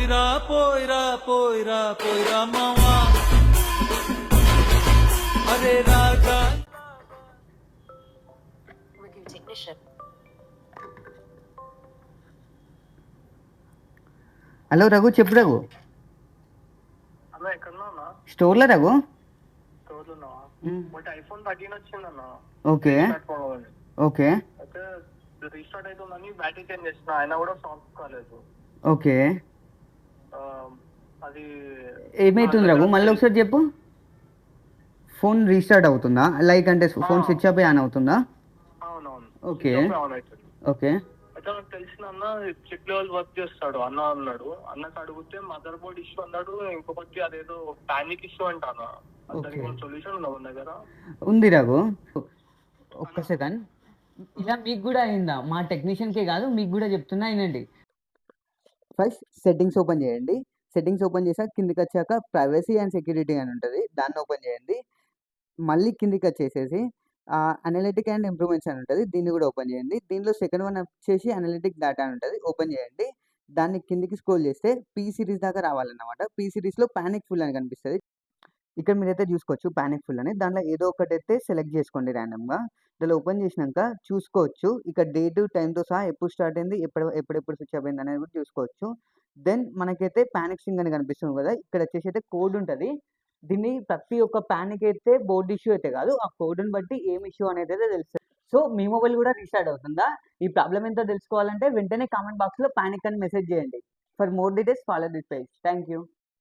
పోయిరా పోయిరా పోయిరా పోయిరా మావా అరే రాజా Review technician. హలో రఘు, చెప్పు రఘు. అన్న ఎక్కడున్నా స్టోర్లో రఘు. స్టోర్లో ఉన్నావా? ఒకటి ఐఫోన్ 13 వచ్చిందన్న. ఓకే ఓకే అయితే రీస్టార్ట్ అవుతుందని బ్యాటరీ చేంజ్ చేసిన, అయినా కూడా సాఫ్ట్ కాలేదు. ఓకే ఆ, అది ఏమైతుంది రఘు? మళ్ళీ ఒకసారి చెప్పు. ఫోన్ రీస్టార్ట్ అవుతుందా? లైక్ అంటే ఫోన్ స్విచ్ ఆఫ్ ఆన్ అవుతుందా? అవునవును. ఓకే ఆన్ అవుతుంది. ఓకే అయితే నాకు తెలిసిన అన్న చిప్ లెవెల్ వర్క్ చేస్తాడు అన్న అన్నాడు. అన్నకు అడిగితే మదర్ బోర్డ్ ఇష్యూ అన్నాడు, ఇంకొకటి అదేదో పానిక్ ఇష్యూ అంటాను. దానికి సొల్యూషన్ ఉందా మన దగ్గర? ఉంది రఘు. ఒక్క సెకండ్. ఇలా మీకు కూడా అయిందా? మా టెక్నీషియన్కే కాదు, మీకు కూడా చెప్తున్నా వినండి. ఫస్ట్ సెట్టింగ్స్ ఓపెన్ చేయండి. సెట్టింగ్స్ ఓపెన్ చేసాక కిందికి వచ్చాక ప్రైవసీ అండ్ సెక్యూరిటీ అని ఉంటుంది, దాన్ని ఓపెన్ చేయండి. మళ్ళీ కిందికి వచ్చేసేసి అనలిటిక్ అండ్ ఇంప్రూవ్మెంట్స్ అని ఉంటుంది, దీన్ని కూడా ఓపెన్ చేయండి. దీనిలో సెకండ్ వన్ వచ్చేసి అనలిటిక్ డేటా అని ఉంటుంది, ఓపెన్ చేయండి. దాన్ని కిందికి స్క్రోల్ చేస్తే పీ సిరీస్ దాకా రావాలన్నమాట. పీ సిరీస్లో పానిక్ ఫుల్ అని కనిపిస్తుంది. ఇక్కడ మీరైతే చూసుకోవచ్చు పానిక్ ఫుల్ అని. దాంట్లో ఏదో ఒకటి అయితే సెలెక్ట్ చేసుకోండి ర్యాండమ్గా. దాన్ని ఓపెన్ చేసినాక చూసుకోవచ్చు ఇక్కడ డేటు టైంతో సహా ఎప్పుడు స్టార్ట్ అయింది, ఎప్పుడెప్పుడు స్విచ్ అయింది అనేది కూడా చూసుకోవచ్చు. దెన్ మనకైతే పానిక్ స్ట్రింగ్ అని కనిపిస్తుంది కదా, ఇక్కడ వచ్చేసి అయితే కోడ్ ఉంటుంది. దీన్ని ప్రతి ఒక్క పానిక్ అయితే బోర్డ్ ఇష్యూ అయితే కాదు, ఆ కోడ్ని బట్టి ఏం ఇష్యూ అనేది అయితే తెలుస్తుంది. సో మీ మొబైల్ కూడా రీస్టార్ట్ అవుతుందా? ఈ ప్రాబ్లం ఎంతో తెలుసుకోవాలంటే వెంటనే కామెంట్ బాక్స్లో పానిక్ అని మెసేజ్ చేయండి. For more details follow this page. Thank you.